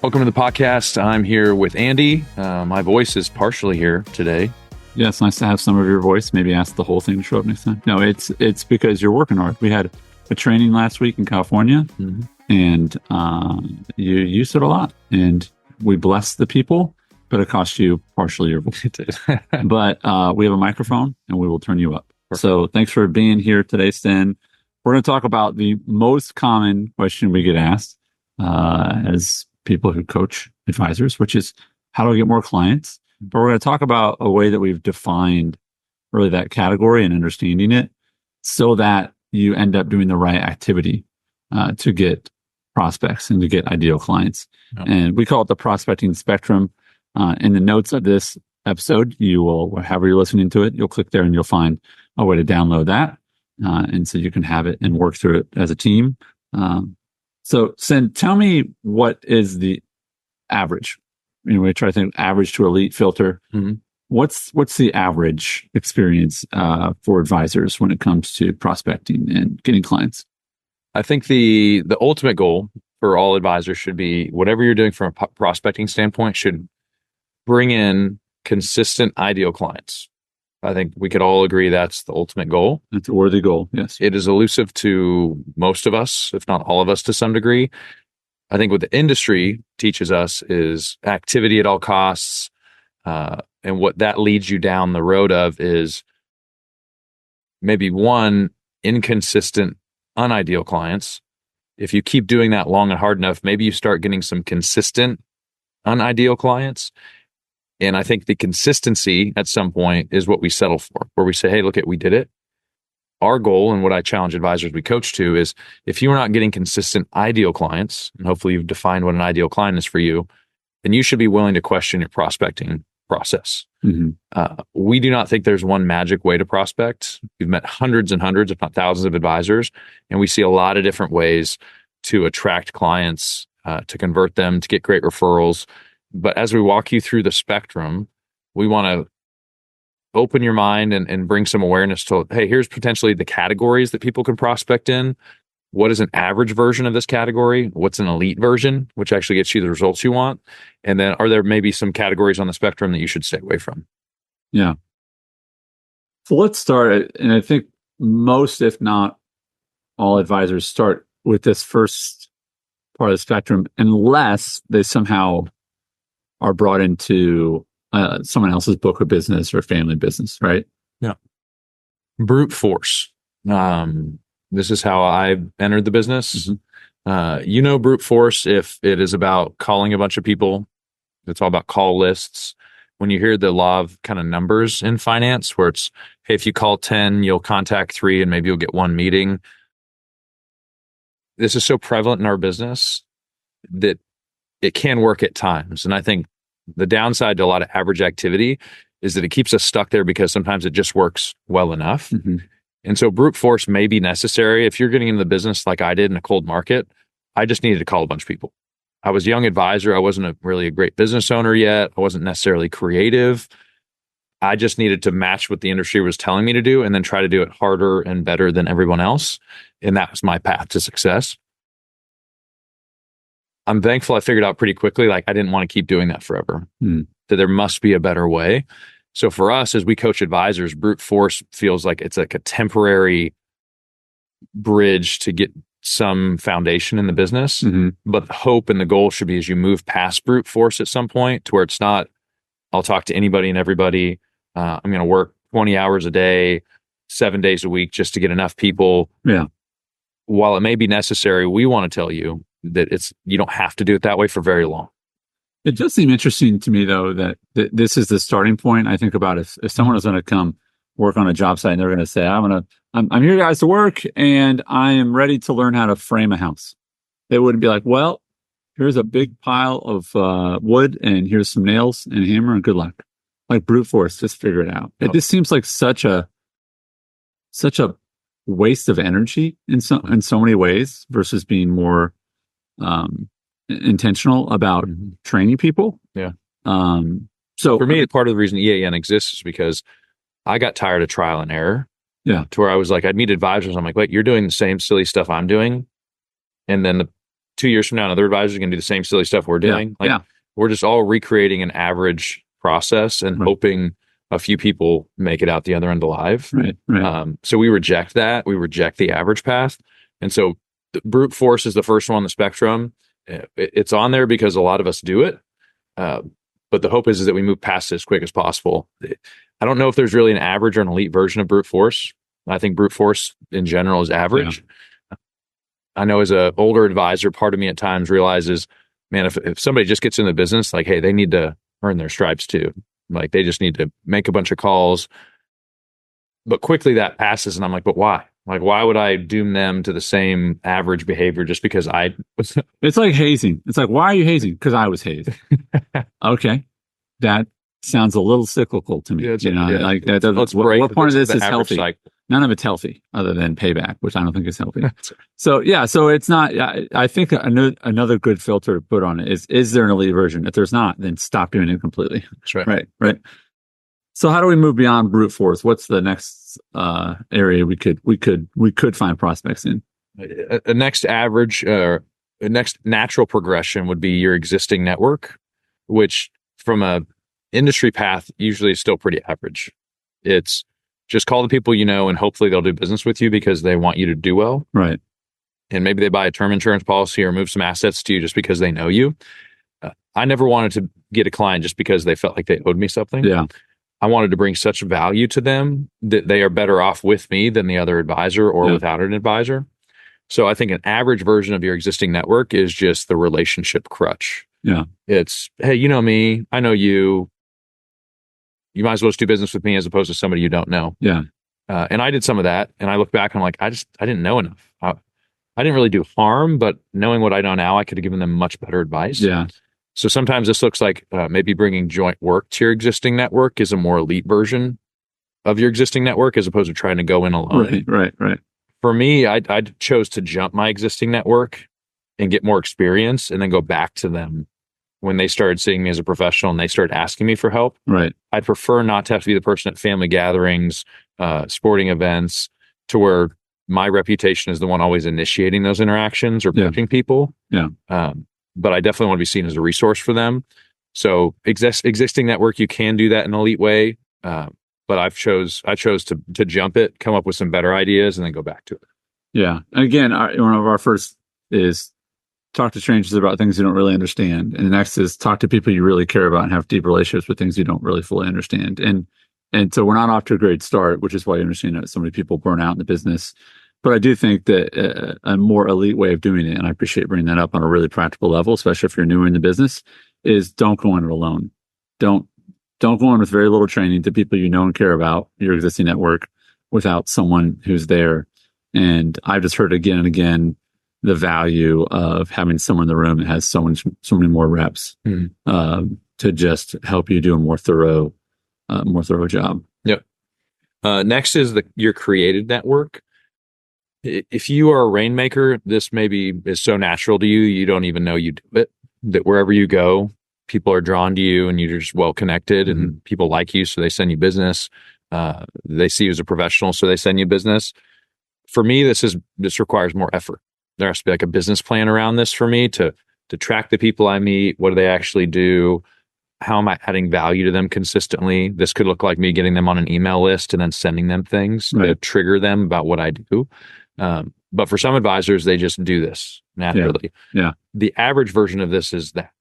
Welcome to the podcast. I'm here with Andy. My voice is partially here today. Yeah, it's nice to have some of your voice. Maybe ask the whole thing to show up next time. No, it's because you're working hard. We had a training last week in California, and you used it a lot. And we blessed the people, but it cost you partially your voice. But we have a microphone, and we will turn you up. Perfect. So thanks for being here today, Sten. We're going to talk about the most common question we get asked as people who coach advisors, which is how do I get more clients? But we're going to talk about a way that we've defined really that category and understanding it so that you end up doing the right activity to get prospects and to get ideal clients. Yep. And we call it the prospecting spectrum. In the notes of this episode, you will, however you're listening to it, you'll click there and you'll find a way to download that. And so you can have it and work through it as a team. So, Sten, tell me what is the average? We try to think average to elite filter. Mm-hmm. What's the average experience for advisors when it comes to prospecting and getting clients? I think the ultimate goal for all advisors should be whatever you're doing from a prospecting standpoint should bring in consistent ideal clients. I think we could all agree that's the ultimate goal. It's a worthy goal, yes. It is elusive to most of us, if not all of us to some degree. I think what the industry teaches us is activity at all costs. And what that leads you down the road of is maybe one, inconsistent, unideal clients. If you keep doing that long and hard enough, maybe you start getting some consistent, unideal clients. And I think the consistency at some point is what we settle for, where we say, hey, look, we did it. Our goal, and what I challenge advisors we coach to, is if you are not getting consistent ideal clients, and hopefully you've defined what an ideal client is for you, then you should be willing to question your prospecting process. Mm-hmm. We do not think there's one magic way to prospect. We've met hundreds and hundreds, if not thousands of advisors, and we see a lot of different ways to attract clients, to convert them, to get great referrals. But as we walk you through the spectrum, we want to open your mind and bring some awareness to, hey, here's potentially the categories that people can prospect in. What is an average version of this category? What's an elite version, which actually gets you the results you want? And then are there maybe some categories on the spectrum that you should stay away from? Yeah. So let's start, and I think most, if not all advisors start with this first part of the spectrum, unless they somehow are brought into someone else's book of business or family business, right? Yeah. Brute force. This is how I entered the business. Mm-hmm. Brute force if it is about calling a bunch of people. It's all about call lists. When you hear the law of kind of numbers in finance, where it's, hey, if you call 10, you'll contact 3 and maybe you'll get 1 meeting. This is so prevalent in our business that it can work at times. And I think the downside to a lot of average activity is that it keeps us stuck there because sometimes it just works well enough. Mm-hmm. And so brute force may be necessary. If you're getting into the business like I did in a cold market, I just needed to call a bunch of people. I was a young advisor. I wasn't really a great business owner yet. I wasn't necessarily creative. I just needed to match what the industry was telling me to do and then try to do it harder and better than everyone else. And that was my path to success. I'm thankful I figured out pretty quickly, I didn't want to keep doing that forever, that there must be a better way. So for us, as we coach advisors, brute force feels like it's like a temporary bridge to get some foundation in the business. Mm-hmm. But the hope and the goal should be as you move past brute force at some point to where it's not, I'll talk to anybody and everybody. I'm going to work 20 hours a day, 7 days a week just to get enough people. Yeah. While it may be necessary, we want to tell you that you don't have to do it that way for very long. It does seem interesting to me, though, that this is the starting point. I think about if someone is going to come work on a job site and they're going to say, I'm here, guys, to work, and I am ready to learn how to frame a house. They wouldn't be like, well, here's a big pile of wood, and here's some nails and a hammer, and good luck. Like brute force, just figure it out. It just seems like such a waste of energy in so many ways versus being more intentional about training people. Yeah. So for me, part of the reason EAN exists is because I got tired of trial and error. Yeah. To where I was like, I'd meet advisors. I'm like, wait, you're doing the same silly stuff I'm doing. And then 2 years from now, another advisor is going to do the same silly stuff we're doing. We're just all recreating an average process and hoping a few people make it out the other end alive. So we reject that. We reject the average path. And so the brute force is the first one on the spectrum. It's on there because a lot of us do it. But the hope is that we move past it as quick as possible. I don't know if there's really an average or an elite version of brute force. I think brute force in general is average. I know as an older advisor, part of me at times realizes, man, if somebody just gets in the business, like, hey, they need to earn their stripes too. Like they just need to make a bunch of calls. But quickly that passes and I'm like, but why? Like, why would I doom them to the same average behavior just because I was? It's like hazing. It's like, why are you hazing? Because I was hazed. Okay. That sounds a little cyclical to me. Like that doesn't, what part of this is healthy? Cycle. None of it's healthy other than payback, which I don't think is healthy. So it's not, I think another good filter to put on it is there an elite version? If there's not, then stop doing it completely. That's right. Right. So how do we move beyond brute force? What's the next area we could find prospects in? A next average, a next natural progression would be your existing network, which from a industry path usually is still pretty average. It's just call the people you know, and hopefully they'll do business with you because they want you to do well. Right. And maybe they buy a term insurance policy or move some assets to you just because they know you. I never wanted to get a client just because they felt like they owed me something. Yeah. I wanted to bring such value to them that they are better off with me than the other advisor or without an advisor. So I think an average version of your existing network is just the relationship crutch. Yeah. It's, hey, you know me, I know you. You might as well just do business with me as opposed to somebody you don't know. Yeah. And I did some of that. And I look back and I'm like, I didn't know enough. I didn't really do harm, but knowing what I know now, I could have given them much better advice. Yeah. So sometimes this looks like maybe bringing joint work to your existing network is a more elite version of your existing network as opposed to trying to go in alone. Right. For me, I chose to jump my existing network and get more experience and then go back to them when they started seeing me as a professional and they started asking me for help. Right. I'd prefer not to have to be the person at family gatherings, sporting events, to where my reputation is the one always initiating those interactions or pushing people. Yeah. But I definitely want to be seen as a resource for them. So existing network, you can do that in an elite way. But I chose to jump it, come up with some better ideas, and then go back to it. Yeah. And again, one of our first is talk to strangers about things you don't really understand. And the next is talk to people you really care about and have deep relationships with things you don't really fully understand. And so we're not off to a great start, which is why you understand that so many people burn out in the business. But I do think that a more elite way of doing it, and I appreciate bringing that up on a really practical level, especially if you're newer in the business, is don't go in it alone. Don't go in with very little training to people you know and care about, your existing network, without someone who's there. And I've just heard again and again the value of having someone in the room that has so many more reps to just help you do a more thorough job. Yep. Next is your created network. If you are a rainmaker, this maybe is so natural to you, you don't even know you do it. That wherever you go, people are drawn to you and you're just well connected and people like you, so they send you business. They see you as a professional, so they send you business. For me, this requires more effort. There has to be like a business plan around this for me to track the people I meet. What do they actually do? How am I adding value to them consistently? This could look like me getting them on an email list and then sending them things to trigger them about what I do. But for some advisors, they just do this naturally. Yeah. The average version of this is that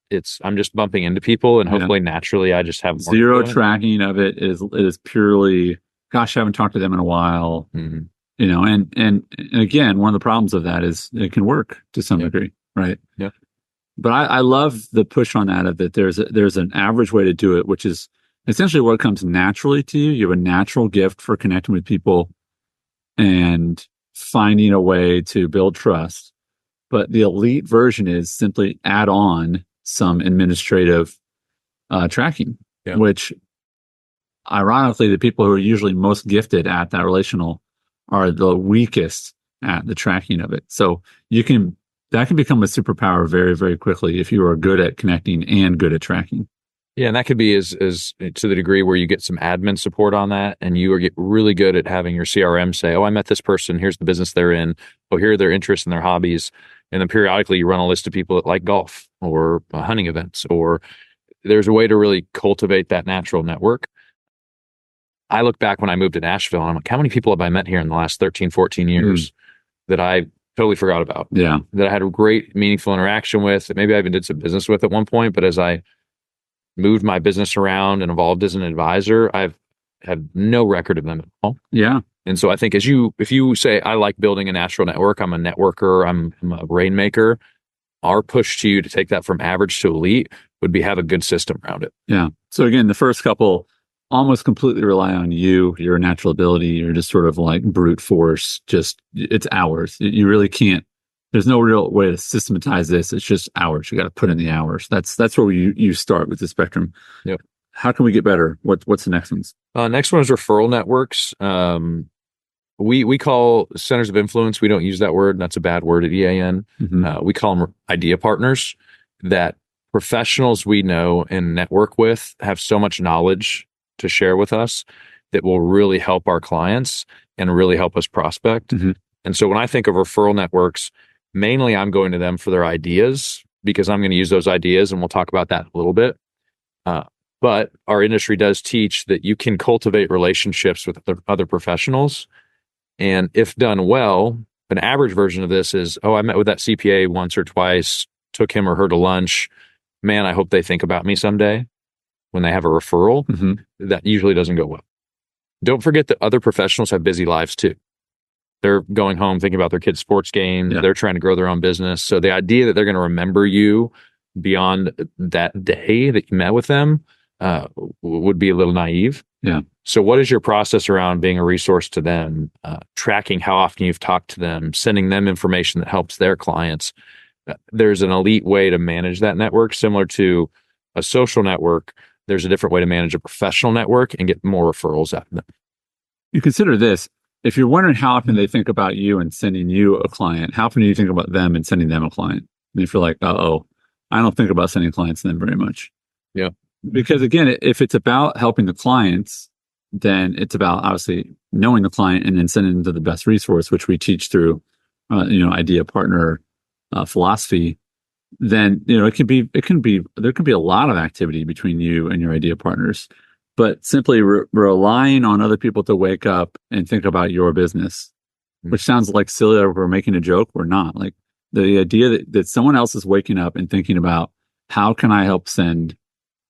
I'm just bumping into people and hopefully naturally I just have more zero tracking of it is purely, gosh, I haven't talked to them in a while. Mm-hmm. You know, and again, one of the problems of that is it can work to some degree, right? Yeah. But I love the push on that of that there's an average way to do it, which is essentially what comes naturally to you. You have a natural gift for connecting with people and finding a way to build trust. But the elite version is simply add on some administrative tracking, which ironically, the people who are usually most gifted at that relational are the weakest at the tracking of it. So that can become a superpower very, very quickly if you are good at connecting and good at tracking. Yeah, and that could be as to the degree where you get some admin support on that, and you get really good at having your CRM say, "Oh, I met this person. Here's the business they're in. Oh, here are their interests and their hobbies." And then periodically you run a list of people that like golf or hunting events, or there's a way to really cultivate that natural network. I look back when I moved to Nashville and I'm like, how many people have I met here in the last 13, 14 years that I totally forgot about? Yeah. That I had a great, meaningful interaction with, that maybe I even did some business with at one point. But as I moved my business around and evolved as an advisor, I've had no record of them at all. Yeah. And so I think if you say, I like building a natural network, I'm a networker, I'm a rainmaker, our push to you to take that from average to elite would be have a good system around it. Yeah. So again, the first couple almost completely rely on you, your natural ability, you're just sort of like brute force, just it's hours. You really can't, there's no real way to systematize this. It's just hours. You got to put in the hours. That's where you start with the spectrum. Yep. How can we get better? What's the next ones? Next one is referral networks. We call centers of influence. We don't use that word. That's a bad word at EAN. We call them idea partners, that professionals we know and network with have so much knowledge to share with us that will really help our clients and really help us prospect. And so when I think of referral networks, mainly I'm going to them for their ideas, because I'm going to use those ideas, and we'll talk about that in a little bit. But our industry does teach that you can cultivate relationships with other professionals. And if done well, an average version of this is, oh, I met with that CPA once or twice, took him or her to lunch. Man, I hope they think about me someday. When they have a referral, that usually doesn't go well. Don't forget that other professionals have busy lives too. They're going home thinking about their kids' sports games. They're trying to grow their own business. So the idea that they're going to remember you beyond that day that you met with them would be a little naive. Yeah. So what is your process around being a resource to them, tracking how often you've talked to them, sending them information that helps their clients? There's an elite way to manage that network, similar to a social network. There's a different way to manage a professional network and get more referrals out of them. You consider this. If you're wondering how often they think about you and sending you a client, how often do you think about them and sending them a client? And if you're like, I don't think about sending clients to them very much. Yeah. Because again, if it's about helping the clients, then it's about obviously knowing the client and then sending them to the best resource, which we teach through, idea partner philosophy. Then, there can be a lot of activity between you and your idea partners, but simply relying on other people to wake up and think about your business, which sounds like silly that we're making a joke. We're not. Like the idea that someone else is waking up and thinking about how can I help send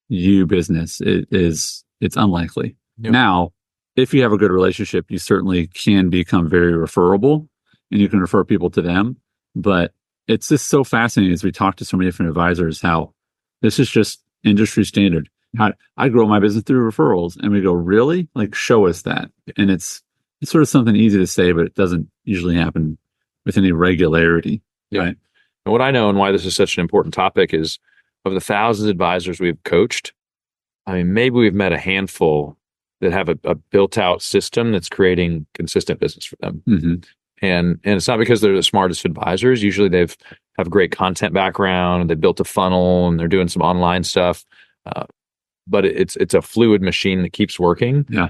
you business it's unlikely. Yep. Now, if you have a good relationship, you certainly can become very referable and you can refer people to them, but it's just so fascinating as we talk to so many different advisors, how this is just industry standard. How I grow my business through referrals, and we go, really? Like, show us that. And it's sort of something easy to say, but it doesn't usually happen with any regularity. Yeah. Right? And what I know and why this is such an important topic is, of the thousands of advisors we've coached, I mean, maybe we've met a handful that have a built out system that's creating consistent business for them. And it's not because they're the smartest advisors. Usually they've have great content background and they built a funnel and they're doing some online stuff. But it's a fluid machine that keeps working. Yeah.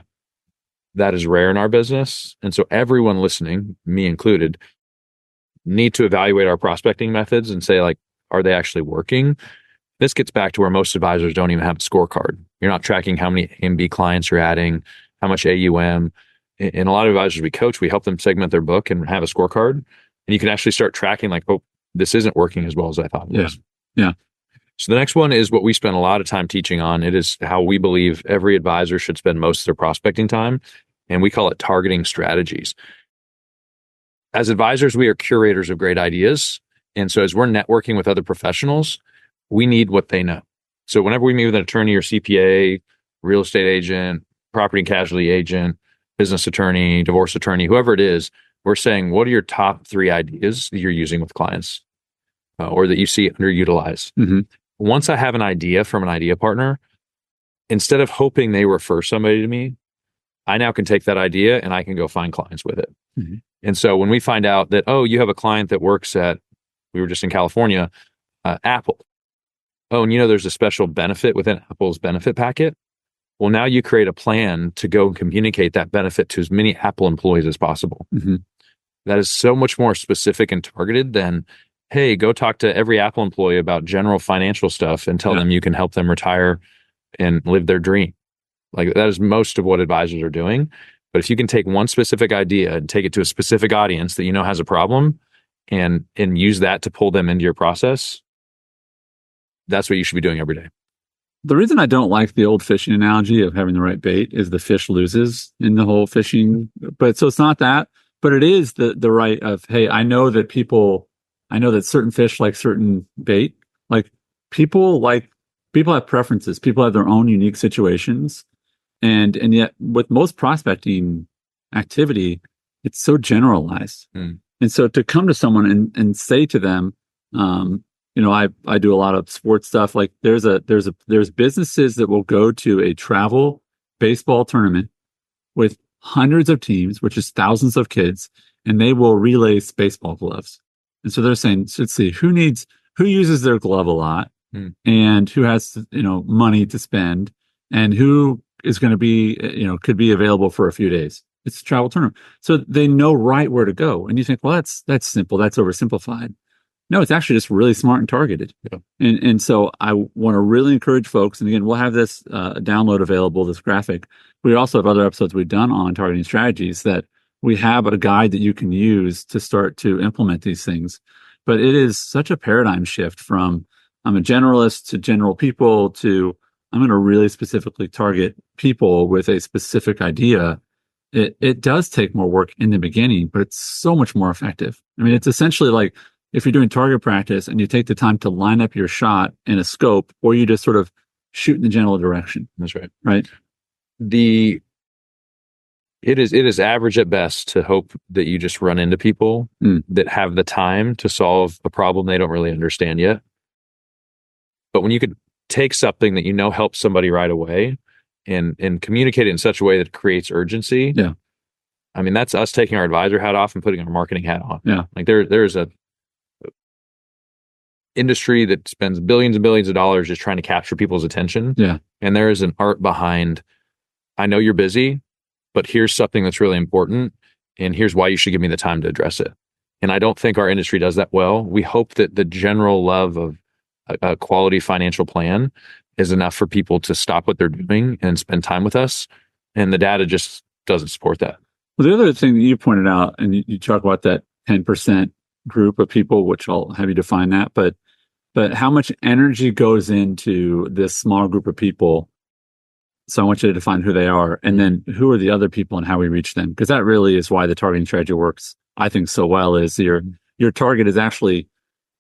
That is rare in our business. And so everyone listening, me included, need to evaluate our prospecting methods and say, like, are they actually working? This gets back to where most advisors don't even have a scorecard. You're not tracking how many A and B clients you're adding, how much AUM. And a lot of advisors we coach, we help them segment their book and have a scorecard. And you can actually start tracking, like, oh, this isn't working as well as I thought it was. Yeah. So the next one is what we spend a lot of time teaching on. It is how we believe every advisor should spend most of their prospecting time. And we call it targeting strategies. As advisors, we are curators of great ideas. And so as we're networking with other professionals, we need what they know. So whenever we meet with an attorney or CPA, real estate agent, property and casualty agent, business attorney, divorce attorney, whoever it is, we're saying, what are your top 3 ideas that you're using with clients or that you see underutilized? Once I have an idea from an idea partner, instead of hoping they refer somebody to me, I now can take that idea and I can go find clients with it. And so when we find out that, oh, you have a client that works at, we were just in California, Apple. Oh, and there's a special benefit within Apple's benefit packet. Well, now you create a plan to go and communicate that benefit to as many Apple employees as possible. That is so much more specific and targeted than, hey, go talk to every Apple employee about general financial stuff and tell them you can help them retire and live their dream. Like that is most of what advisors are doing. But if you can take one specific idea and take it to a specific audience that you know has a problem and use that to pull them into your process, that's what you should be doing every day. The reason I don't like the old fishing analogy of having the right bait is the fish loses in the whole fishing. But so it's not that, but it is the right of, hey, I know that certain fish like certain bait. Like people have preferences. People have their own unique situations. And yet with most prospecting activity, it's so generalized. And so to come to someone and say to them, I do a lot of sports stuff. Like there's businesses that will go to a travel baseball tournament with hundreds of teams, which is thousands of kids, and they will relace baseball gloves. And so they're saying, let's see, who uses their glove a lot and who has, money to spend and who is going to be, could be available for a few days. It's a travel tournament. So they know right where to go. And you think, well, that's simple. That's oversimplified. No, it's actually just really smart and targeted. Yeah. And so I want to really encourage folks. And again, we'll have this download available, this graphic. We also have other episodes we've done on targeting strategies that we have a guide that you can use to start to implement these things. But it is such a paradigm shift from I'm a generalist to general people to I'm going to really specifically target people with a specific idea. It does take more work in the beginning, but it's so much more effective. I mean, it's essentially like if you're doing target practice and you take the time to line up your shot in a scope, or you just sort of shoot in the general direction. That's right. Right. It is average at best to hope that you just run into people that have the time to solve a problem they don't really understand yet. But when you could take something that helps somebody right away and communicate it in such a way that it creates urgency. Yeah. I mean, that's us taking our advisor hat off and putting our marketing hat on. Yeah. Like there's a industry that spends billions and billions of dollars just trying to capture people's attention. Yeah. And there is an art behind, I know you're busy, but here's something that's really important. And here's why you should give me the time to address it. And I don't think our industry does that well. We hope that the general love of a quality financial plan is enough for people to stop what they're doing and spend time with us. And the data just doesn't support that. Well, the other thing that you pointed out, and you talk about that 10% group of people, which I'll have you define that, but how much energy goes into this small group of people. So I want you to define who they are, and then who are the other people and how we reach them. Because that really is why the targeting strategy works, I think, so well, is your target is actually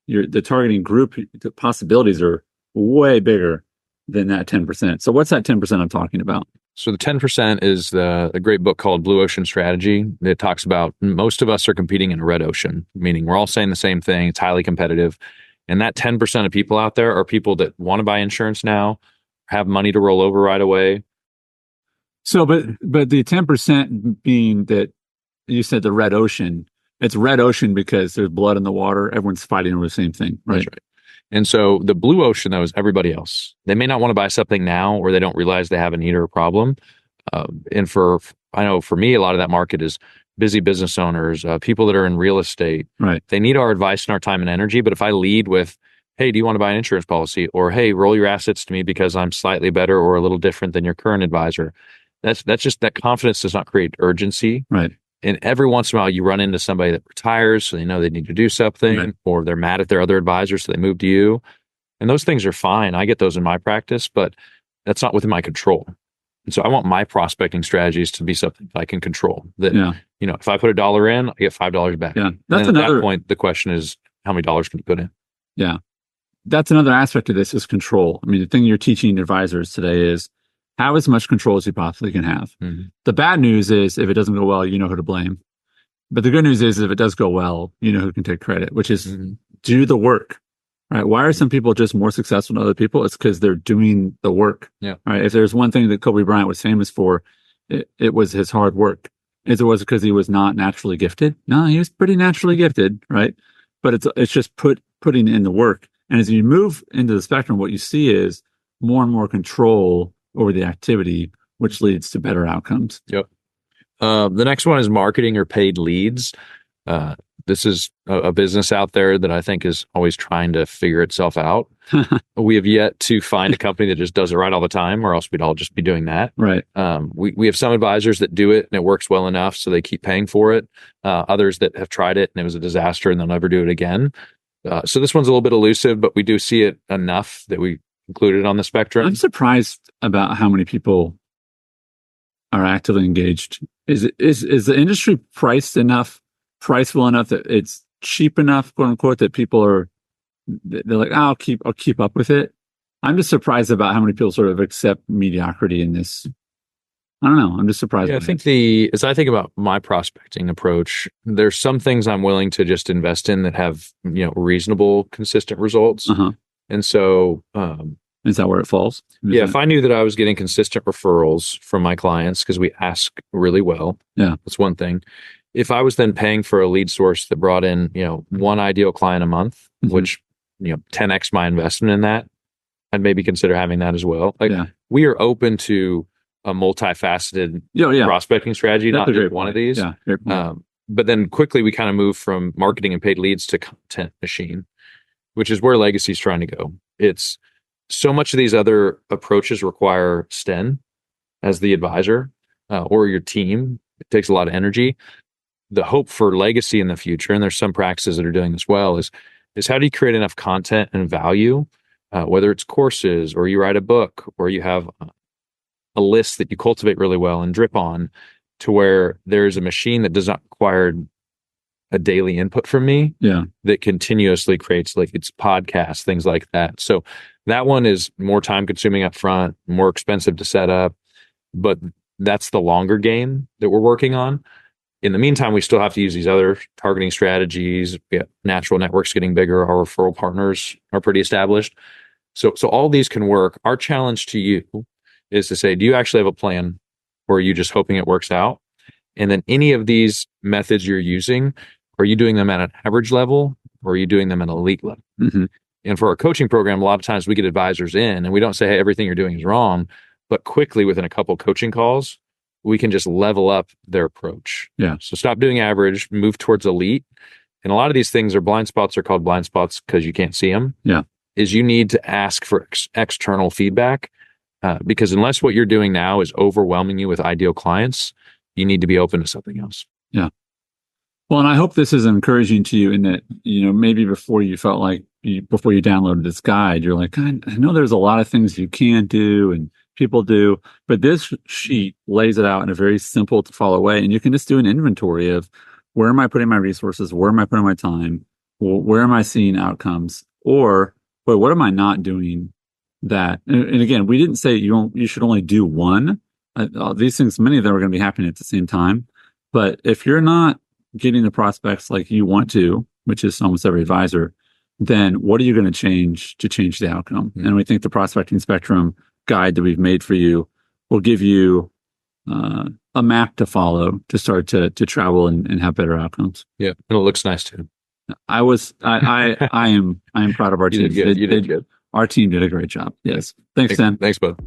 the targeting group. The possibilities are way bigger than that 10%. So what's that 10% I'm talking about? So the 10% is a great book called Blue Ocean Strategy. It talks about most of us are competing in a red ocean, meaning we're all saying the same thing. It's highly competitive. And that 10% of people out there are people that want to buy insurance now, have money to roll over right away. So, but the 10% being that you said the red ocean, it's red ocean because there's blood in the water. Everyone's fighting over the same thing, right? That's right. And so the blue ocean, though, is everybody else. They may not want to buy something now, or they don't realize they have a need or a problem. And I know for me, a lot of that market is busy business owners, people that are in real estate. Right. They need our advice and our time and energy. But if I lead with, hey, do you want to buy an insurance policy? Or, hey, roll your assets to me because I'm slightly better or a little different than your current advisor. That's just that confidence does not create urgency. Right. And every once in a while, you run into somebody that retires, so they know they need to do something, right, or they're mad at their other advisors, so they move to you. And those things are fine. I get those in my practice, but that's not within my control. And so I want my prospecting strategies to be something I can control. That, if I put $1 in, I get $5 back. Yeah. That's at that point, the question is, how many dollars can you put in? Yeah. That's another aspect of this is control. I mean, the thing you're teaching advisors today is have as much control as you possibly can have. Mm-hmm. The bad news is if it doesn't go well, you know who to blame. But the good news is if it does go well, you know who can take credit, which is do the work. Right? Why are some people just more successful than other people? It's because they're doing the work. Yeah. Right. If there's one thing that Kobe Bryant was famous for, it was his hard work. Is it was because he was not naturally gifted? No, he was pretty naturally gifted, right? But it's just putting in the work. And as you move into the spectrum, what you see is more and more control over the activity, which leads to better outcomes. Yep. The next one is marketing or paid leads. this is a business out there that I think is always trying to figure itself out. We have yet to find a company that just does it right all the time, or else we'd all just be doing that. Right. We have some advisors that do it and it works well enough, so they keep paying for it. Others that have tried it and it was a disaster and they'll never do it again. So this one's a little bit elusive, but we do see it enough that we include it on the spectrum. I'm surprised about how many people are actively engaged. Is the industry priceful enough that it's cheap enough, quote unquote, that people are, they're like, I'll keep up with it. I'm just surprised about how many people sort of accept mediocrity in this. I don't know. I'm just surprised. Yeah, I think as I think about my prospecting approach, there's some things I'm willing to just invest in that have, reasonable, consistent results. And so, is that where it falls? If I knew that I was getting consistent referrals from my clients, because we ask really well, that's one thing. If I was then paying for a lead source that brought in, one ideal client a month, which, 10x my investment in that, I'd maybe consider having that as well. We are open to a multifaceted prospecting strategy, not just one of these. But then quickly we kind of move from marketing and paid leads to content machine, which is where Legacy's trying to go. It's so much of these other approaches require Sten as the advisor or your team. It takes a lot of energy. The hope for Legacy in the future, and there's some practices that are doing this well, is how do you create enough content and value, whether it's courses or you write a book or you have a list that you cultivate really well and drip on, to where there's a machine that does not require a daily input from me that continuously creates, like, it's podcasts, things like that. So that one is more time consuming up front, more expensive to set up, but that's the longer game that we're working on. In the meantime, we still have to use these other targeting strategies. Natural networks getting bigger. Our referral partners are pretty established. So all these can work. Our challenge to you is to say, do you actually have a plan, or are you just hoping it works out? And then any of these methods you're using, are you doing them at an average level, or are you doing them at an elite level? And for our coaching program, a lot of times we get advisors in and we don't say, hey, everything you're doing is wrong, but quickly within a couple coaching calls, we can just level up their approach. So stop doing average, move towards elite. And a lot of these things are blind spots, are called blind spots because you can't see them. Is you need to ask for external feedback, because unless what you're doing now is overwhelming you with ideal clients, you need to be open to something else. Well, and I hope this is encouraging to you in that, maybe before you felt like, before you downloaded this guide, you're like, I know there's a lot of things you can do and people do, but this sheet lays it out in a very simple to follow way. And you can just do an inventory of, where am I putting my resources? Where am I putting my time? Where am I seeing outcomes? Or, but what am I not doing that? And again, we didn't say you should only do one. These things, many of them are going to be happening at the same time. But if you're not getting the prospects like you want to, which is almost every advisor, then what are you going to change the outcome? And we think the prospecting spectrum guide that we've made for you will give you a map to follow to start to travel and have better outcomes. And it looks nice too. I am proud of our team. You did good. Our team did a great job. Yes. Thanks, Stan. Thanks, bud.